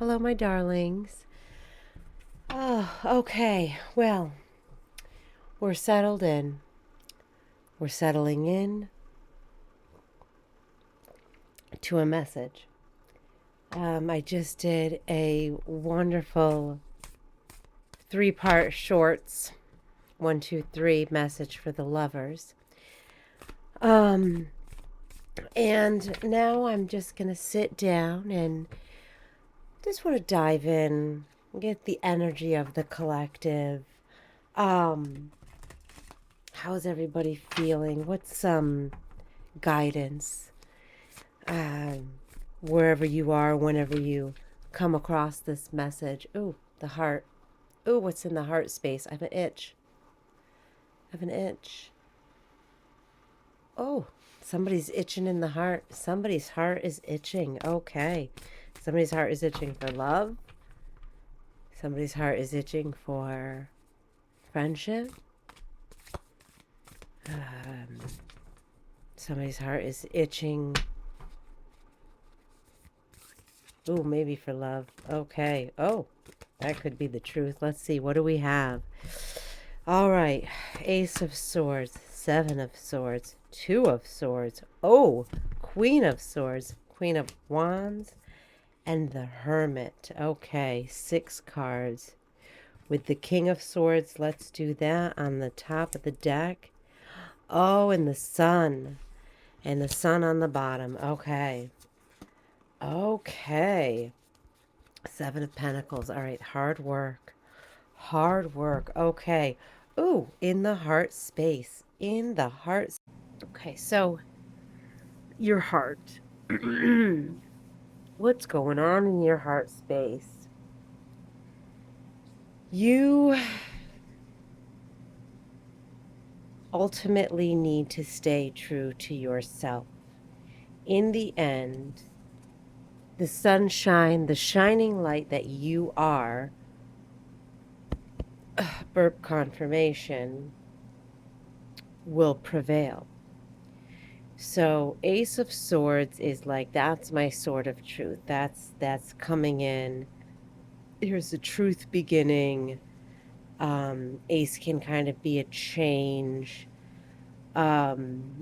Hello, my darlings. Oh, okay. Well, we're settled in. We're settling in to a message. I just did a wonderful 3-part shorts, 1, 2, 3 message for the lovers. And now I'm just going to sit down and just want to dive in, get the energy of the collective. How's everybody feeling? What's some guidance? Wherever you are, whenever you come across this message. Ooh, the heart. Ooh, what's in the heart space? I have an itch. Oh, somebody's itching in the heart. Somebody's heart is itching. Okay. Somebody's heart is itching for love. Somebody's heart is itching for friendship. Somebody's heart is itching. Ooh, maybe for love. Okay. Oh, that could be the truth. Let's see. What do we have? All right. Ace of Swords, 7 of Swords, 2 of Swords. Oh, Queen of Swords, Queen of Wands, and the Hermit. Okay, 6 cards. With the King of Swords, let's do that on the top of the deck. Oh, and the Sun. And the Sun on the bottom. Okay. Okay. 7 of Pentacles. All right, hard work. Hard work. Okay. Ooh, in the heart space. In the heart. Okay, so your heart. What's going on in your heart space? You ultimately need to stay true to yourself. In the end, the sunshine, the shining light that you are, burp confirmation, will prevail. So Ace of Swords is like, that's my sword of truth. That's coming in. Here's the truth beginning. Ace can kind of be a change.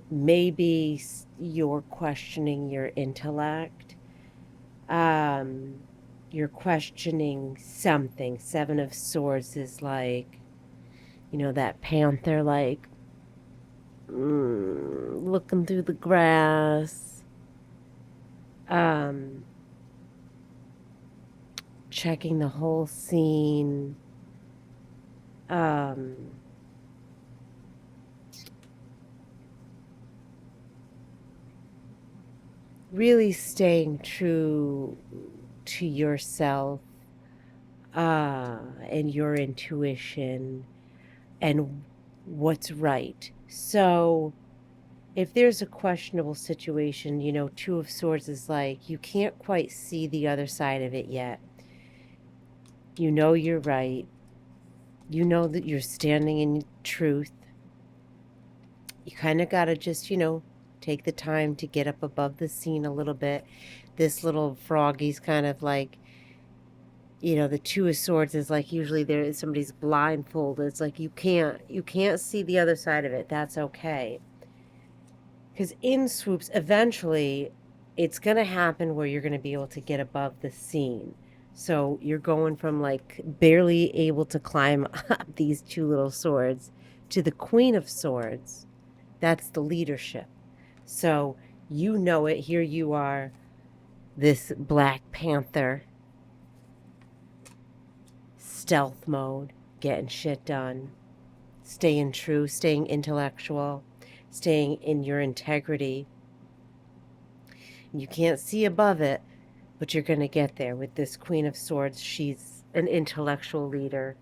Maybe you're questioning your intellect. You're questioning something. 7 of Swords is like, that panther, like, looking through the grass, checking the whole scene, really staying true to yourself, and your intuition and what's right. So if there's a questionable situation, 2 of Swords is like, you can't quite see the other side of it yet. You know you're right. You know that you're standing in truth. You kind of got to just, take the time to get up above the scene a little bit. This little froggy's kind of like, the 2 of Swords is like, usually there is somebody's blindfolded. It's like you can't see the other side of it. That's okay. Because in swoops, eventually, it's going to happen where you're going to be able to get above the scene. So you're going from like barely able to climb up these 2 little swords to the Queen of Swords. That's the leadership. So you know it. Here you are, this Black Panther, stealth mode, getting shit done, staying true, staying intellectual, staying in your integrity. You can't see above it, but you're going to get there with this Queen of Swords. She's an intellectual leader.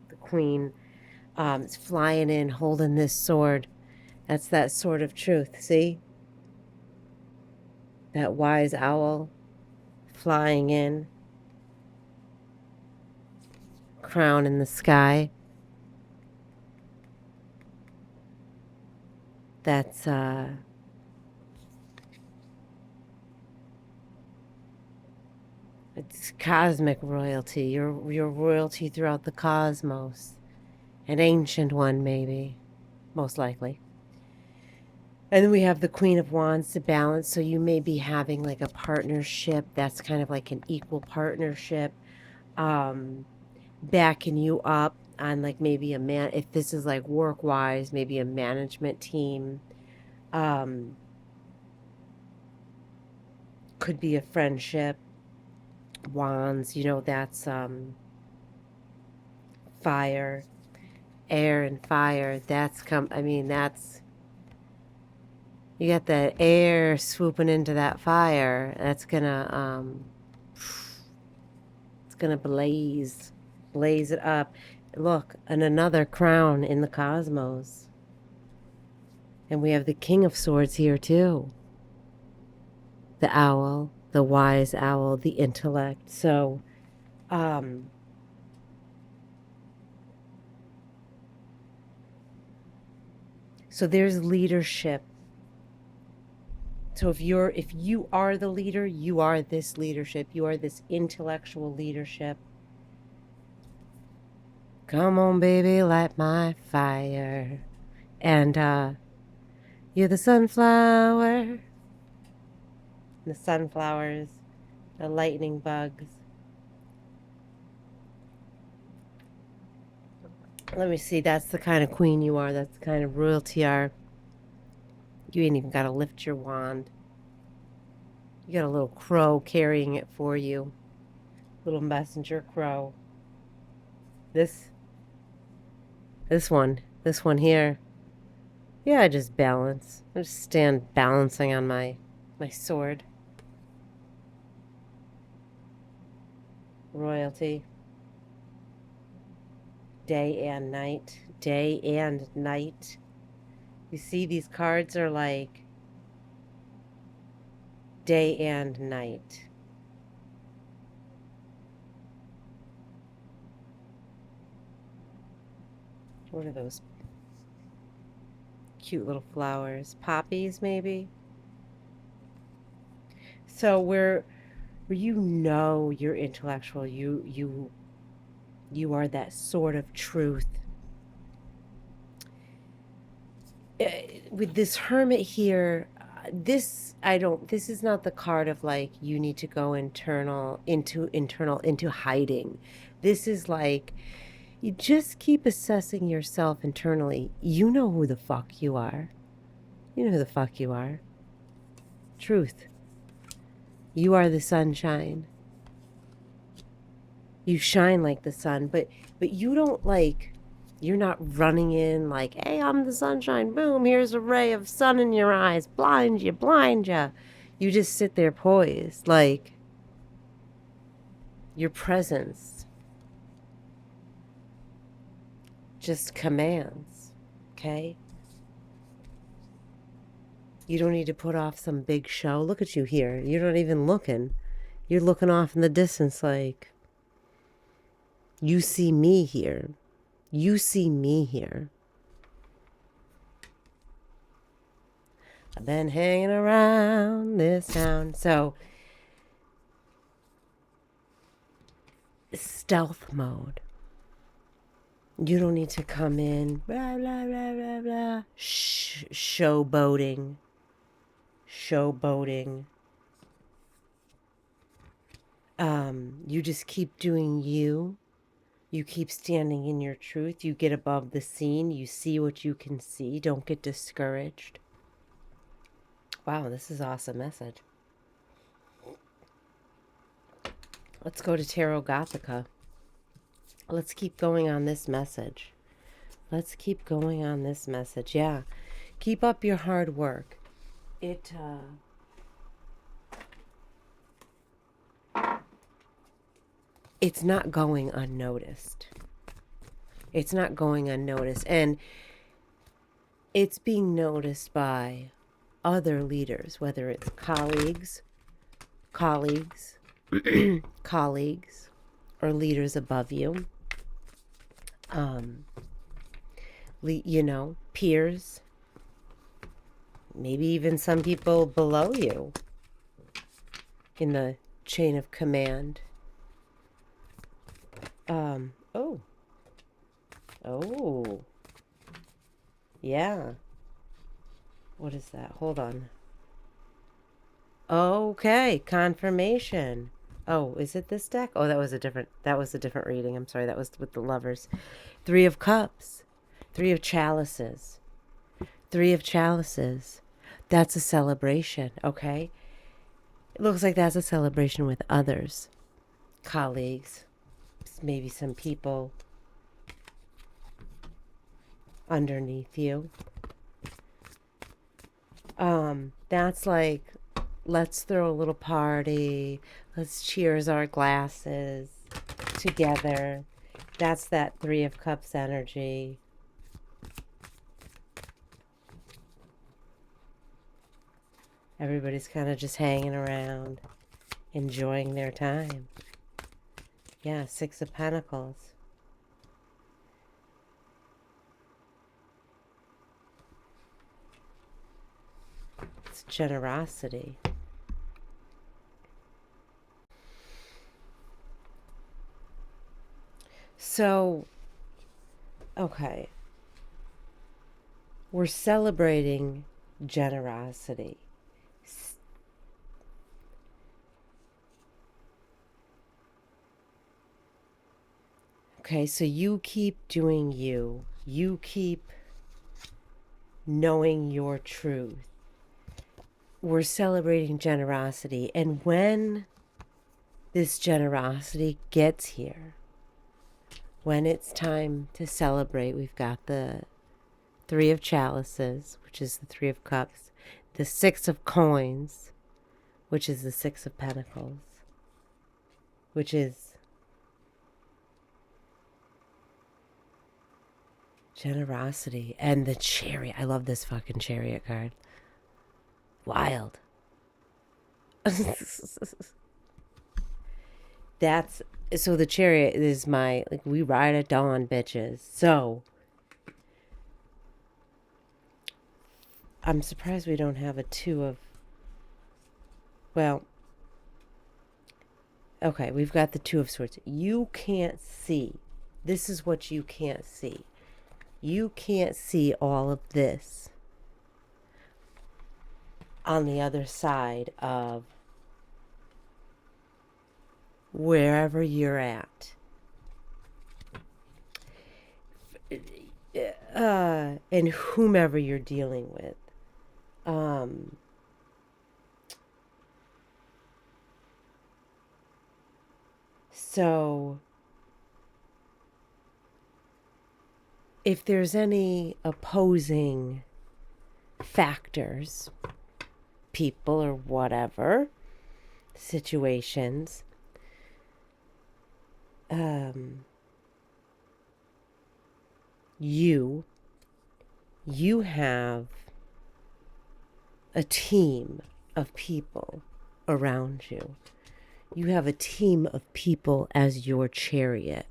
The Queen is flying in, holding this sword. That's that sword of truth. See? That wise owl flying in, crown in the sky. That's It's cosmic royalty. Your royalty throughout the cosmos. An ancient one, maybe. Most likely. And then we have the Queen of Wands to balance. So you may be having like a partnership that's kind of like an equal partnership, backing you up on like maybe a man. If this is like work wise, maybe a management team. Could be a friendship. Wands, that's fire, air and fire. That's you got that air swooping into that fire. That's gonna it's gonna blaze it up. Look, and another crown in the cosmos. And we have the King of Swords here too. The owl, the wise owl, the intellect. So there's leadership. So if you are the leader, you are this leadership. You are this intellectual leadership. Come on, baby, light my fire. And you're the sunflower. The sunflowers, the lightning bugs. Let me see. That's the kind of queen you are. That's the kind of royalty you are. You ain't even got to lift your wand. You got a little crow carrying it for you. Little messenger crow. This one here. Yeah, I just balance. I just stand balancing on my sword. Royalty. Day and night. Day and night. You see, these cards are like day and night. What are those cute little flowers? Poppies, maybe? So where you're intellectual, you are that sort of truth. With this hermit here, this is not the card of like you need to go into hiding. This is like you just keep assessing yourself internally. You know who the fuck you are. You know who the fuck you are. Truth. You are the sunshine. You shine like the sun, but you don't like, you're not running in like, hey, I'm the sunshine. Boom, here's a ray of sun in your eyes. Blind you, blind you. You just sit there poised, like your presence just commands, okay? You don't need to put off some big show. Look at you here. You're not even looking. You're looking off in the distance like, you see me here. You see me here. I've been hanging around this town. So, stealth mode. You don't need to come in, blah, blah, blah, blah, blah. Showboating. You just keep doing you. You keep standing in your truth. You get above the scene. You see what you can see. Don't get discouraged. Wow, this is an awesome message. Let's go to Tarot Gothica. Let's keep going on this message. Let's keep going on this message. Yeah. Keep up your hard work. It's not going unnoticed. It's not going unnoticed. And it's being noticed by other leaders, whether it's colleagues, or leaders above you. Peers. Maybe even some people below you in the chain of command. Oh. Oh. Yeah. What is that? Hold on. Okay, confirmation. Oh, is it this deck? Oh, that was a different reading. I'm sorry. That was with the lovers. 3 of cups. 3 of chalices. 3 of chalices. That's a celebration, okay? It looks like that's a celebration with others. Colleagues. Maybe some people underneath you. That's like, let's throw a little party. Let's cheers our glasses together. That's that 3 of Cups energy. Everybody's kind of just hanging around, enjoying their time. Yeah, 6 of Pentacles. It's generosity. So, okay. We're celebrating generosity. Okay, so you keep doing you. You keep knowing your truth. We're celebrating generosity. And when this generosity gets here, when it's time to celebrate, we've got the 3 of chalices, which is the 3 of cups, the 6 of coins, which is the 6 of pentacles, which is generosity. And the chariot. I love this fucking chariot card. Wild. That's so the chariot is my, like, we ride at dawn, bitches. So I'm surprised we don't have a 2 of, well, okay, we've got the 2 of swords. You can't see. This is what you can't see. You can't see all of this on the other side of wherever you're at. And whomever you're dealing with. So if there's any opposing factors, people or whatever, situations, you have a team of people around you. You have a team of people as your chariot.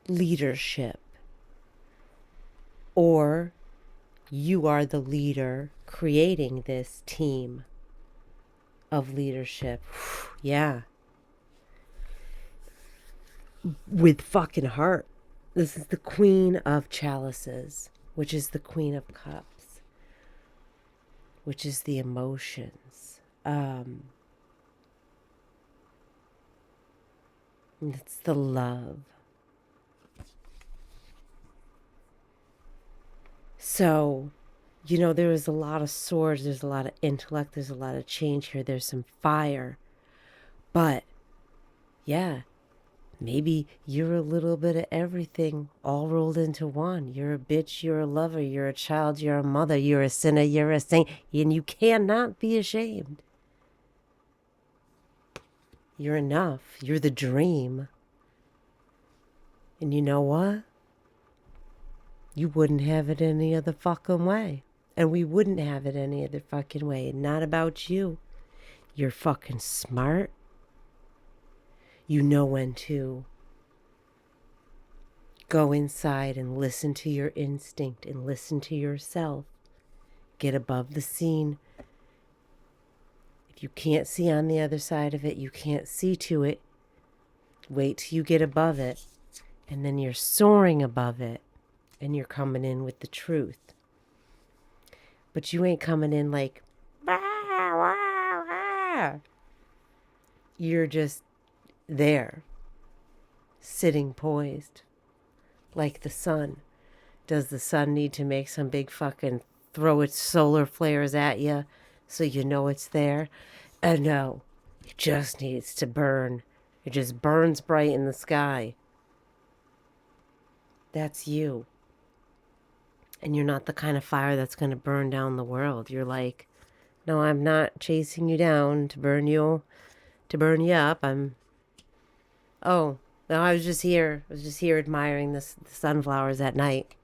Leadership. Or you are the leader creating this team of leadership. Yeah. With fucking heart. This is the Queen of Chalices, which is the Queen of Cups, which is the emotions. It's the love. So, you know, there is a lot of swords, there's a lot of intellect, there's a lot of change here, there's some fire. But, yeah, maybe you're a little bit of everything all rolled into one. You're a bitch, you're a lover, you're a child, you're a mother, you're a sinner, you're a saint, and you cannot be ashamed. You're enough. You're the dream. And you know what? You wouldn't have it any other fucking way. And we wouldn't have it any other fucking way. Not about you. You're fucking smart. You know when to Go inside and listen to your instinct and listen to yourself. Get above the scene. If you can't see on the other side of it, you can't see to it. Wait till you get above it. And then you're soaring above it. And you're coming in with the truth. But you ain't coming in like, bah, wah, wah. You're just there, sitting poised, like the sun. Does the sun need to make some big fucking throw its solar flares at you so you know it's there? No, it just needs to burn. It just burns bright in the sky. That's you. And you're not the kind of fire that's going to burn down the world. You're like, no, I'm not chasing you down to burn you up. Oh, no, I was just here. I was just here admiring the sunflowers at night.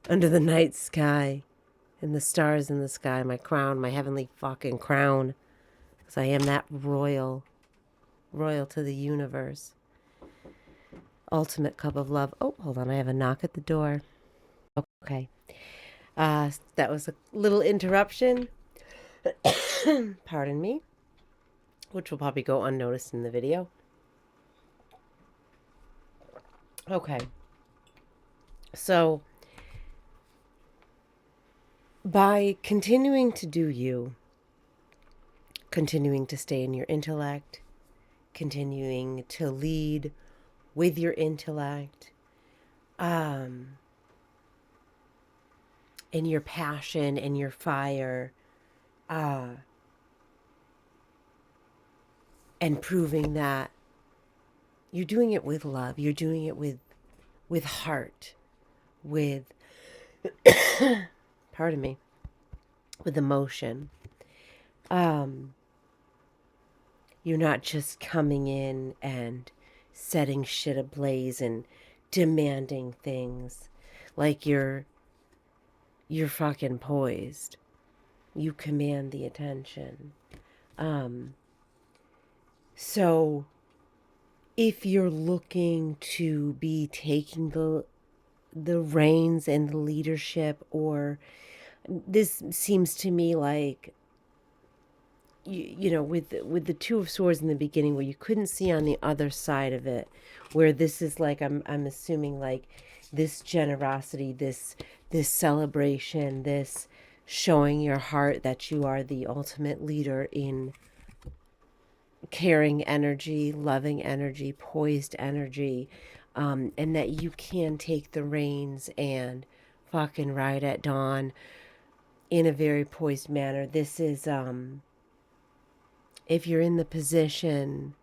Under the night sky. And the stars in the sky. My crown, my heavenly fucking crown. Because I am that royal to the universe. Ultimate cup of love. Oh, hold on. I have a knock at the door. Okay. That was a little interruption. Pardon me. Which will probably go unnoticed in the video. Okay. So, by continuing to do you, continuing to stay in your intellect, continuing to lead with your intellect, in your passion and your fire, and proving that you're doing it with love, you're doing it with heart, with pardon me, with emotion. You're not just coming in and setting shit ablaze and demanding things. Like you're fucking poised. You command the attention. So if you're looking to be taking the reins and the leadership, or this seems to me like, you know, with the Two of Swords in the beginning, where you couldn't see on the other side of it, where this is like, I'm assuming like this generosity, this celebration, this showing your heart that you are the ultimate leader in caring energy, loving energy, poised energy, and that you can take the reins and fucking ride at dawn in a very poised manner. This is, if you're in the position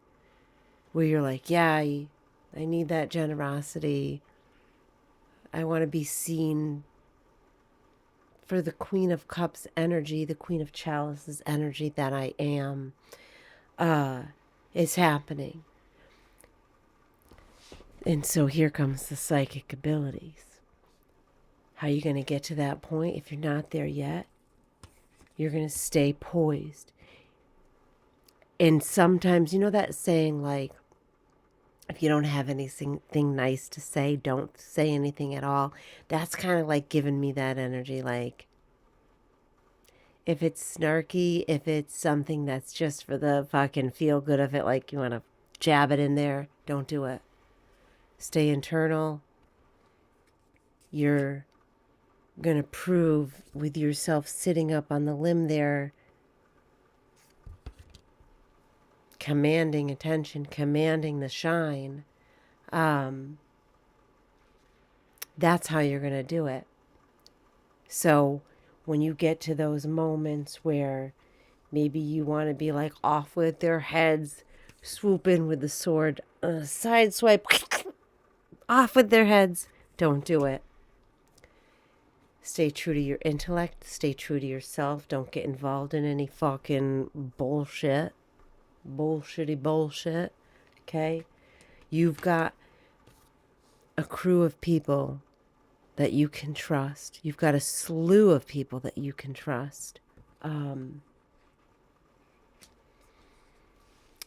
where you're like, yeah, I need that generosity. I want to be seen for the Queen of Cups energy, the Queen of Chalices energy that I am. It's happening. And so here comes the psychic abilities. How are you going to get to that point if you're not there yet? You're going to stay poised. And sometimes, you know that saying, like, if you don't have anything nice to say, don't say anything at all. That's kind of like giving me that energy. Like, if it's snarky, if it's something that's just for the fucking feel good of it, like you want to jab it in there, don't do it. Stay internal. You're going to prove with yourself sitting up on the limb there, commanding attention, commanding the shine. That's how you're going to do it. So when you get to those moments where maybe you want to be like off with their heads, swoop in with the sword, side swipe, off with their heads, don't do it. Stay true to your intellect. Stay true to yourself. Don't get involved in any fucking bullshit. Bullshitty bullshit. Okay? You've got a crew of people that you can trust. You've got a slew of people that you can trust. And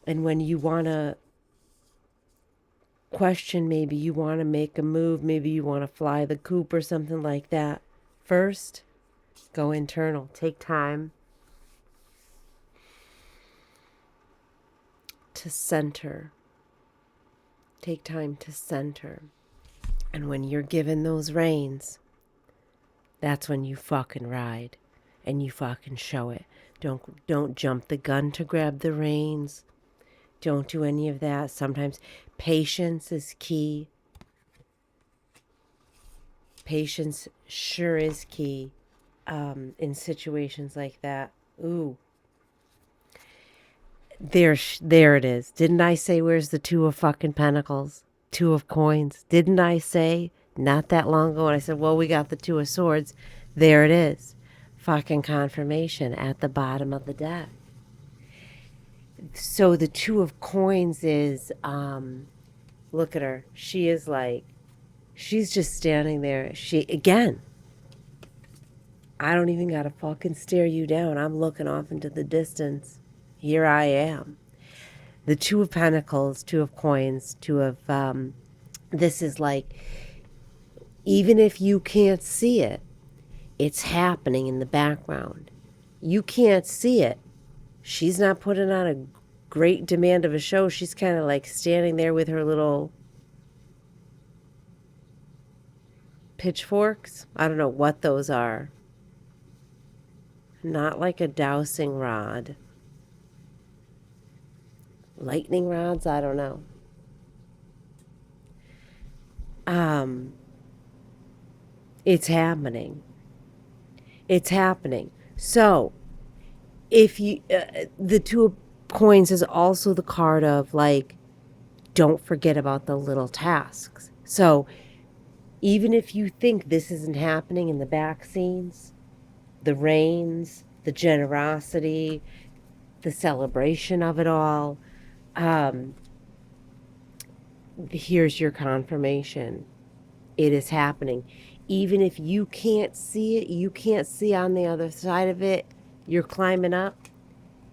when you want to question, maybe you want to make a move, maybe you want to fly the coop or something like that. First, go internal. Take time to center. Take time to center. And when you're given those reins, that's when you fucking ride and you fucking show it. Don't jump the gun to grab the reins. Don't do any of that. Sometimes patience is key. Patience sure is key in situations like that. Ooh. There it is. Didn't I say where's the two of fucking pentacles? Two of coins. Didn't I say not that long ago when I said, well, we got the two of swords. There it is. Fucking confirmation at the bottom of the deck. So the two of coins is, look at her. She is like, she's just standing there. Again, I don't even got to fucking stare you down. I'm looking off into the distance. Here I am. The two of pentacles, two of coins, two of, this is like, even if you can't see it, it's happening in the background. You can't see it. She's not putting on a great demand of a show. She's kind of like standing there with her little pitchforks. I don't know what those are. Not like a dowsing rod. Lightning rods? I don't know. It's happening. It's happening. So, if you, the two of coins is also the card of like, don't forget about the little tasks. So, even if you think this isn't happening in the back scenes, the reins, the generosity, the celebration of it all, here's your confirmation. It is happening. Even if you can't see it, you can't see on the other side of it, you're climbing up,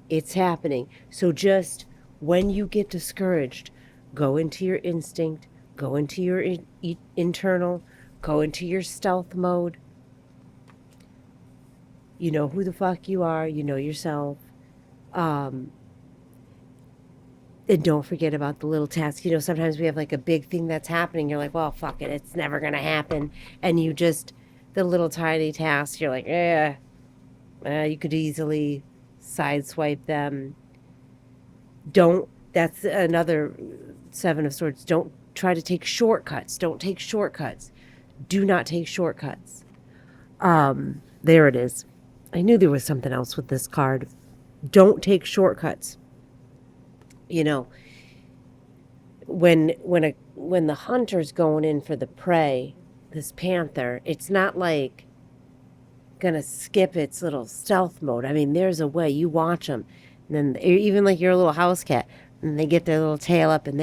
it's happening. So just when you get discouraged, go into your instinct, go into your internal, go into your stealth mode. You know who the fuck you are, you know yourself. And don't forget about the little tasks. You know, sometimes we have like a big thing that's happening. You're like, well, fuck it. It's never going to happen. And you just, the little tiny tasks, you're like, you could easily sideswipe them. That's another Seven of Swords. Don't try to take shortcuts. Don't take shortcuts. Do not take shortcuts. There it is. I knew there was something else with this card. Don't take shortcuts. You know, when the hunter's going in for the prey, this panther, it's not like gonna skip its little stealth mode. I mean, there's a way. You watch them, and then even like your little house cat, and they get their little tail up, and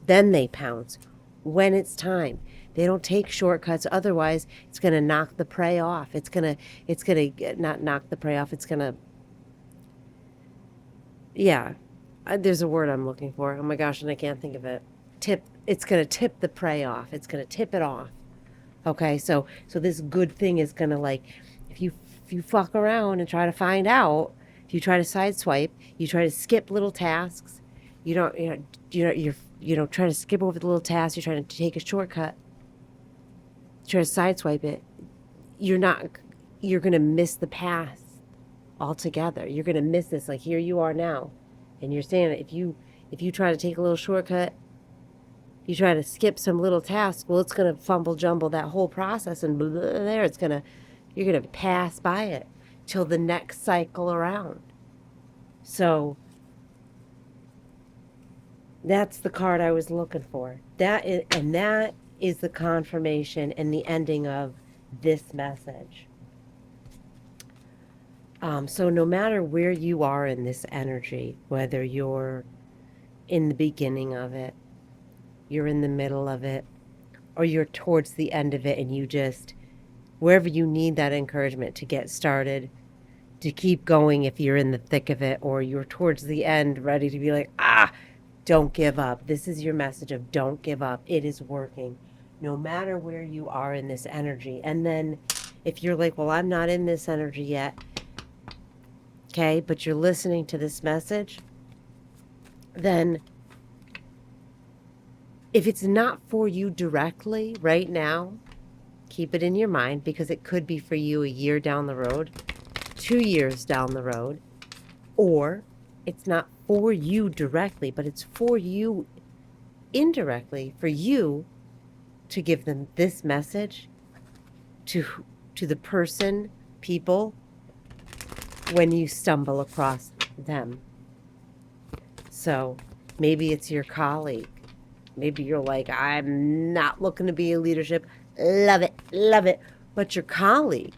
then they pounce when it's time. They don't take shortcuts. Otherwise, it's gonna knock the prey off. It's gonna not knock the prey off. It's gonna, yeah. There's a word I'm looking for. Oh my gosh, and I can't think of it. It's going to tip the prey off. It's going to tip it off. Okay, so this good thing is going to, like, if you fuck around and try to find out, if you try to sideswipe, you try to skip little tasks, you don't try to skip over the little tasks, you're trying to take a shortcut, try to sideswipe it, you're going to miss the path altogether. You're going to miss this. Like, here you are now. And you're saying that if you try to take a little shortcut, you try to skip some little task, well, it's going to fumble jumble that whole process, and blah, blah, blah, there you're going to pass by it till the next cycle around. So that's the card I was looking for. That is the confirmation and the ending of this message. So no matter where you are in this energy, whether you're in the beginning of it, you're in the middle of it, or you're towards the end of it, and you just, wherever you need that encouragement to get started, to keep going if you're in the thick of it, or you're towards the end ready to be like, Don't give up. This is your message of don't give up. It is working no matter where you are in this energy. And then if you're like, well, I'm not in this energy yet, okay, but you're listening to this message, then if it's not for you directly right now, keep it in your mind, because it could be for you a year down the road, 2 years down the road, or it's not for you directly, but it's for you indirectly, for you to give them this message to the person, people, when you stumble across them. So maybe it's your colleague. Maybe you're like, I'm not looking to be in leadership. Love it, love it. But your colleague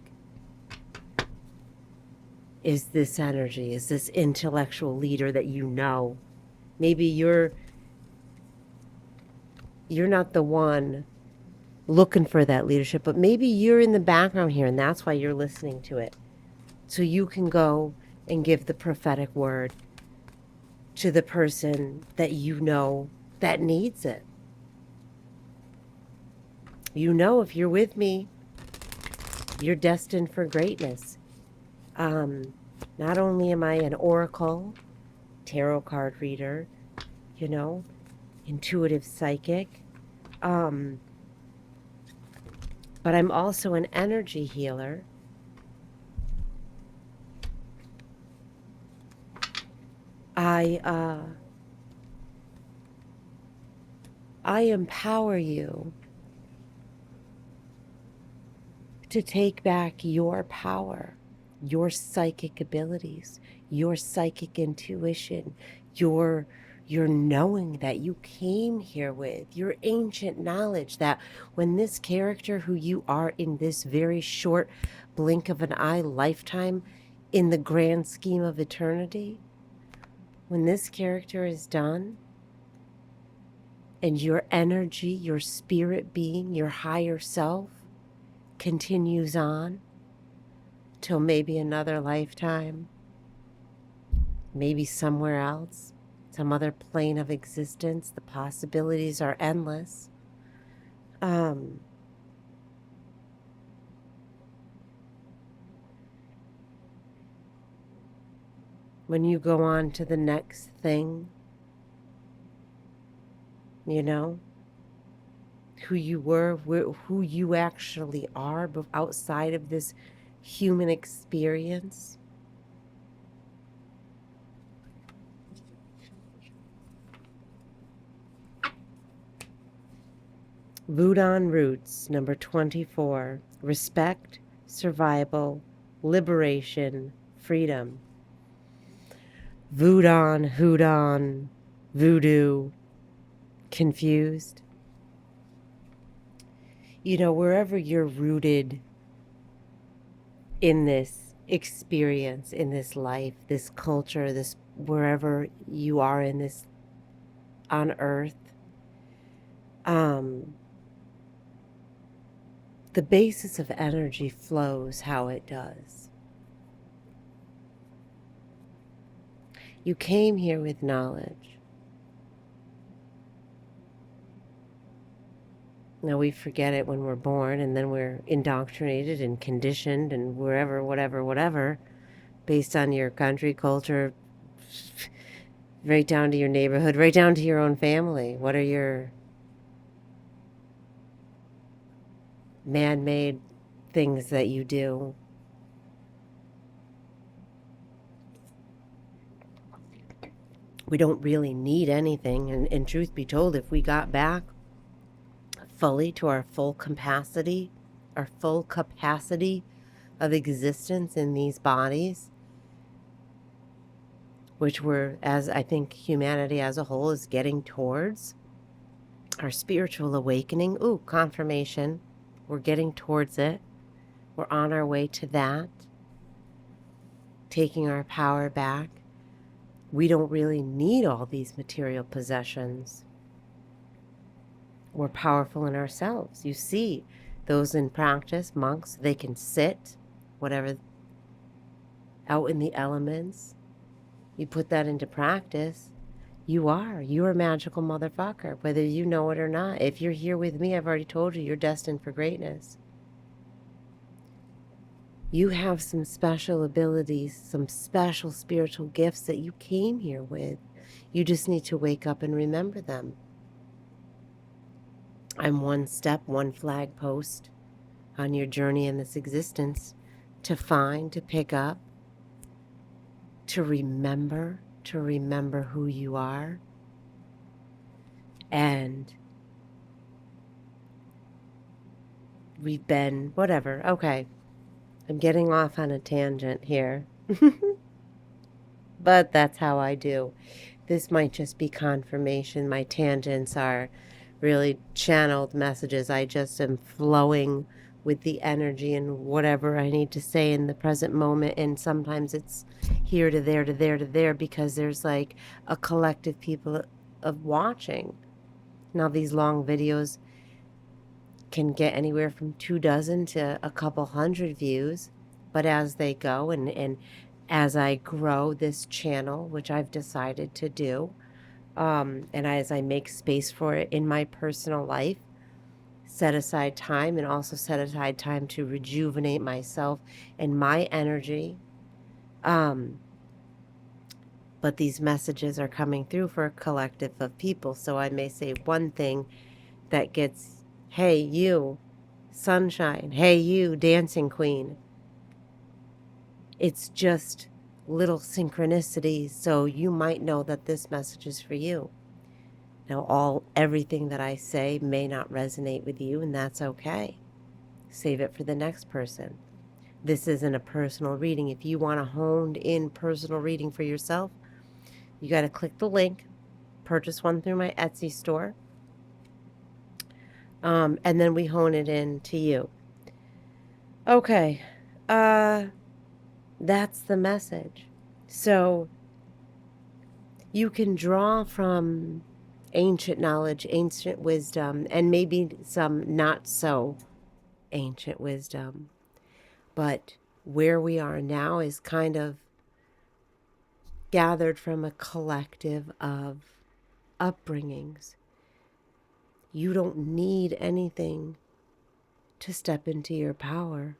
is this energy, is this intellectual leader that you know. Maybe you're not the one looking for that leadership, but maybe you're in the background here and that's why you're listening to it. So you can go and give the prophetic word to the person that you know that needs it. You know, if you're with me, you're destined for greatness. Not only am I an oracle, tarot card reader, intuitive psychic, but I'm also an energy healer. I empower you to take back your power, your psychic abilities, your psychic intuition, your knowing that you came here with, your ancient knowledge that when this character who you are in this very short blink of an eye lifetime in the grand scheme of eternity, when this character is done and your energy, your spirit being, your higher self continues on till maybe another lifetime, maybe somewhere else, some other plane of existence. The possibilities are endless. When you go on to the next thing, who you were, who you actually are outside of this human experience. Voodoo Roots, number 24. Respect, survival, liberation, freedom. Voodoo, hoodoo, voodoo, confused. Wherever you're rooted in this experience, in this life, this culture, this wherever you are in this on earth, the basis of energy flows how it does. You came here with knowledge. Now we forget it when we're born, and then we're indoctrinated and conditioned and wherever, whatever, based on your country, culture, right down to your neighborhood, right down to your own family. What are your man-made things that you do? We don't really need anything. And truth be told, if we got back fully to our full capacity of existence in these bodies, which we're, as I think humanity as a whole is getting towards, our spiritual awakening. Ooh, confirmation. We're getting towards it. We're on our way to that. Taking our power back. We don't really need all these material possessions. We're powerful in ourselves. You see, those in practice, monks, they can sit, whatever, out in the elements. You put that into practice, You are. You're a magical motherfucker, whether you know it or not. If you're here with me, I've already told you, you're destined for greatness. You have some special abilities, some special spiritual gifts that you came here with. You just need to wake up and remember them. I'm one step, one flag post on your journey in this existence to find, to pick up, to remember who you are. And we've been, whatever. Okay. I'm getting off on a tangent here. But that's how I do. This might just be confirmation. My tangents are really channeled messages. I just am flowing with the energy and whatever I need to say in the present moment. And sometimes it's here to there to there to there because there's like a collective people of watching. Now these long videos can get anywhere from 24 to a couple hundred views. But as they go and as I grow this channel, which I've decided to do, and as I make space for it in my personal life, set aside time and also set aside time to rejuvenate myself and my energy. But these messages are coming through for a collective of people. So I may say one thing that gets, hey, you, sunshine. Hey, you, dancing queen. It's just little synchronicities. So you might know that this message is for you. Now, everything that I say may not resonate with you, and that's okay. Save it for the next person. This isn't a personal reading. If you want a honed in personal reading for yourself, you got to click the link, purchase one through my Etsy store, and then we hone it in to you. Okay, that's the message. So you can draw from ancient knowledge, ancient wisdom, and maybe some not so ancient wisdom. But where we are now is kind of gathered from a collective of upbringings. You don't need anything to step into your power.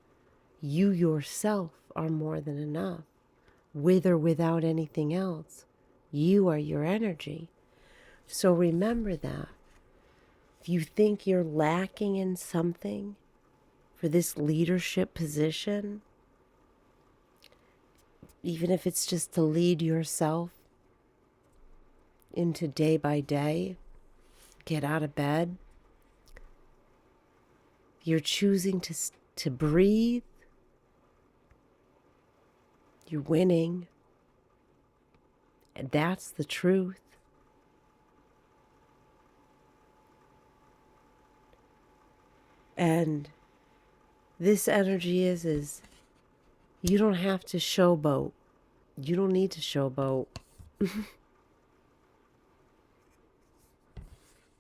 You yourself are more than enough, with or without anything else. You are your energy. So remember that. If you think you're lacking in something for this leadership position, even if it's just to lead yourself into day by day, get out of bed, you're choosing to breathe, you're winning. And that's the truth. And this energy is you don't have to showboat. You don't need to showboat.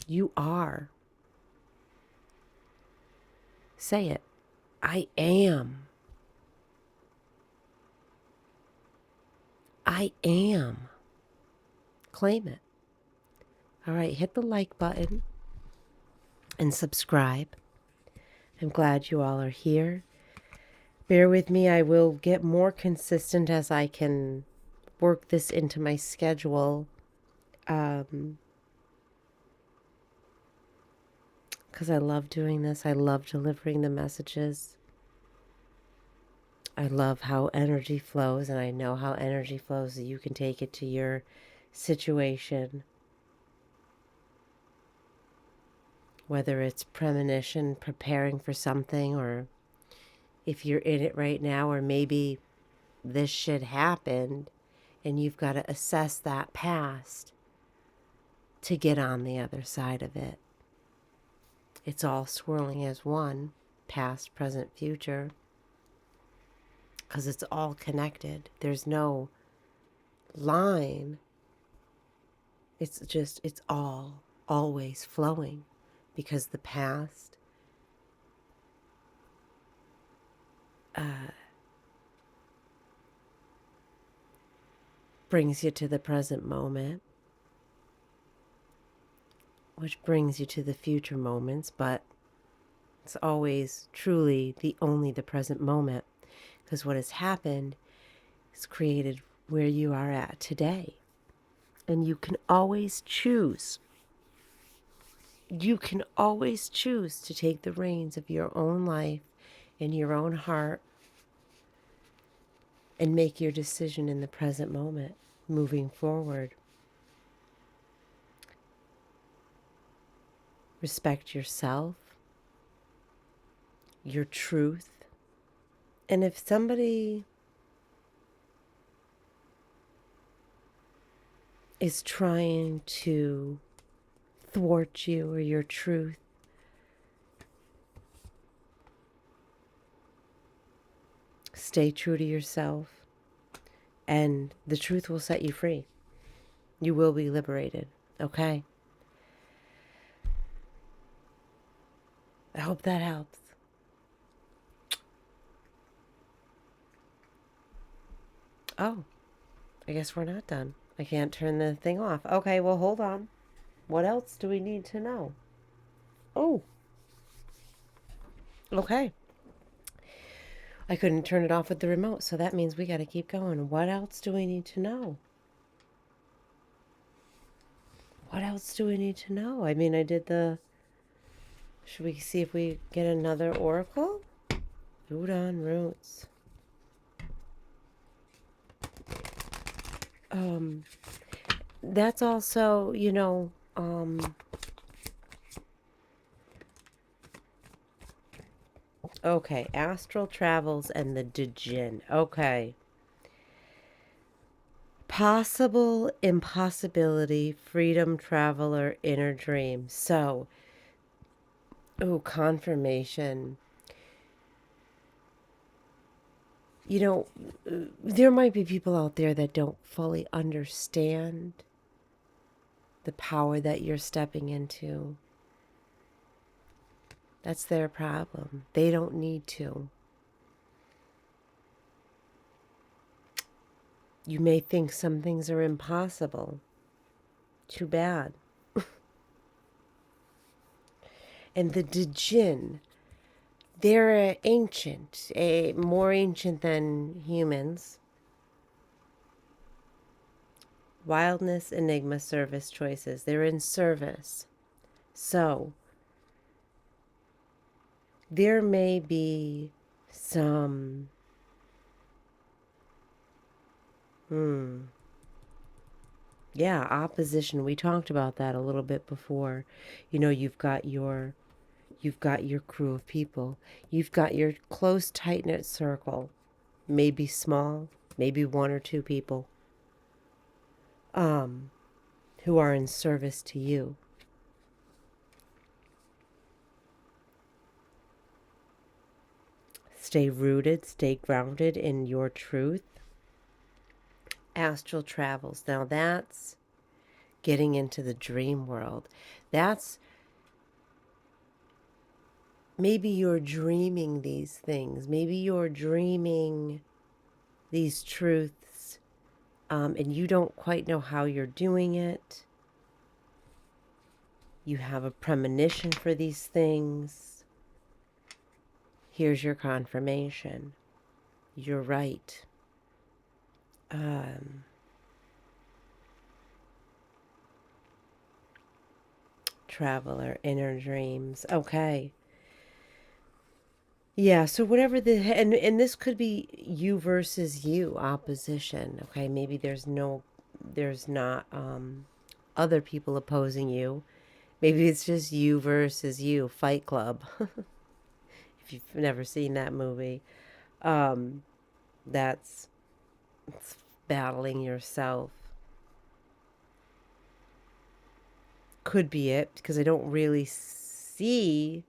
You are. Say it. I am. I am. Claim it. All right, hit the like button and subscribe. I'm glad you all are here. Bear with me. I will get more consistent as I can work this into my schedule. Because I love doing this. I love delivering the messages. I love how energy flows, and I know how energy flows, so you can take it to your situation. Whether it's premonition, preparing for something, or if you're in it right now, or maybe this shit happened and you've got to assess that past to get on the other side of it. It's all swirling as one, past, present, future, because it's all connected. There's no line. It's all always flowing, because the past brings you to the present moment. which brings you to the future moments, but it's always truly only the present moment, because what has happened is created where you are at today. And you can always choose. You can always choose to take the reins of your own life in your own heart and make your decision in the present moment, moving forward. Respect yourself, your truth. And if somebody is trying to thwart you or your truth, stay true to yourself, and the truth will set you free. You will be liberated, okay? I hope that helps. Oh, I guess we're not done. I can't turn the thing off. Okay, well, hold on. What else do we need to know? Oh, okay. I couldn't turn it off with the remote, so that means we got to keep going. What else do we need to know? What else do we need to know? I mean, I did the... Should we see if we get another oracle? Root on roots. That's also, okay, astral travels and the Djinn. Okay. Possible, impossibility, freedom, traveler, inner dream. So, confirmation. There might be people out there that don't fully understand the power that you're stepping into. That's their problem. They don't need to. You may think some things are impossible. Too bad. And the Djinn, they're ancient, more ancient than humans. Wildness, enigma, service choices. They're in service. So, there may be some opposition. We talked about that a little bit before. You've got your crew of people. You've got your close, tight-knit circle. Maybe small, maybe one or two people who are in service to you. Stay rooted, stay grounded in your truth. Astral travels. Now that's getting into the dream world. That's maybe you're dreaming these things. Maybe you're dreaming these truths, and you don't quite know how you're doing it. You have a premonition for these things. Here's your confirmation. You're right. Traveler, inner dreams. Okay. Yeah, so whatever and this could be you versus you, opposition. Okay, maybe there's not other people opposing you. Maybe it's just you versus you, Fight Club. If you've never seen that movie, that's it's battling yourself. Could be it, because I don't really see.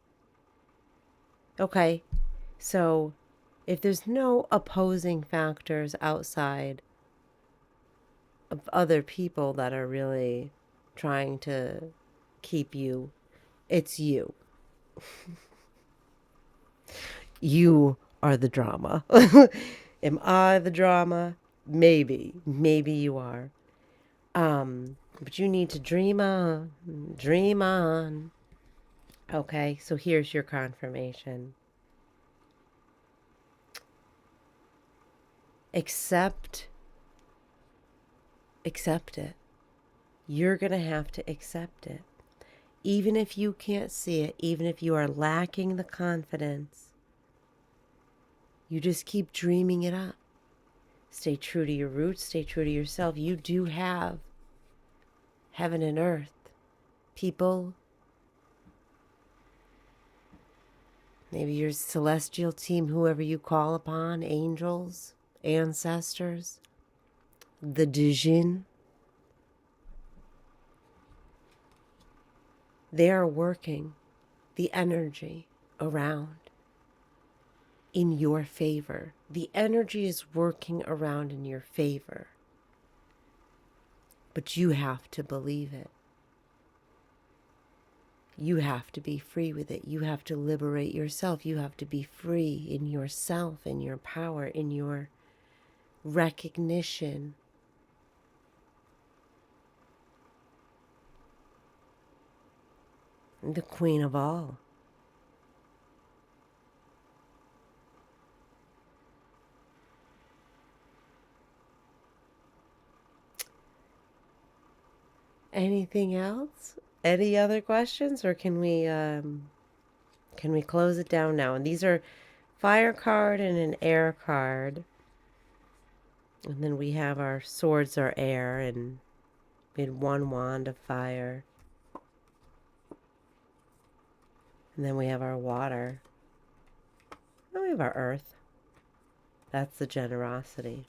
Okay, so if there's no opposing factors outside of other people that are really trying to keep you, it's you. You are the drama. Am I the drama? Maybe. Maybe you are. But you need to dream on, dream on. Okay, so here's your confirmation. Accept it. You're going to have to accept it. Even if you can't see it, even if you are lacking the confidence, you just keep dreaming it up. Stay true to your roots, stay true to yourself. You do have heaven and earth, people, maybe your celestial team, whoever you call upon, angels, ancestors, the Dijin. They are working the energy around in your favor. The energy is working around in your favor. But you have to believe it. You have to be free with it. You have to liberate yourself. You have to be free in yourself, in your power, in your recognition. The queen of all. Anything else? Any other questions, or can we close it down now? And these are fire card and an air card. And then we have our swords are air, and we had one wand of fire. And then we have our water. Then we have our earth. That's the generosity.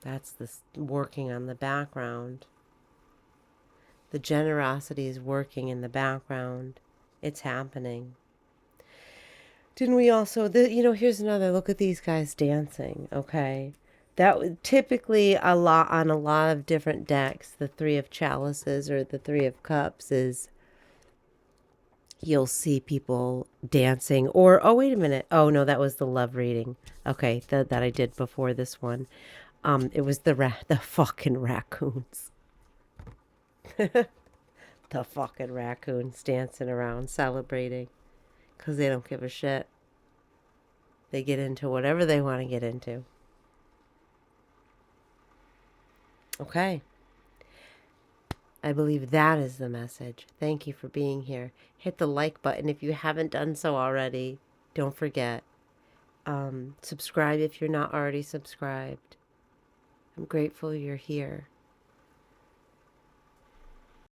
That's the working on the background. The generosity is working in the background. It's happening. Didn't we also, here's another look at these guys dancing, okay? That would typically a lot on a lot of different decks, the Three of Chalices or the Three of Cups is you'll see people dancing or, oh, wait a minute. Oh, no, that was the love reading. Okay, that I did before this one. It was the fucking raccoons. The fucking raccoons dancing around, celebrating, because they don't give a shit. They get into whatever they want to get into. Okay. I believe that is the message. Thank you for being here. Hit the like button if you haven't done so already. Don't forget. Subscribe if you're not already subscribed. I'm grateful you're here.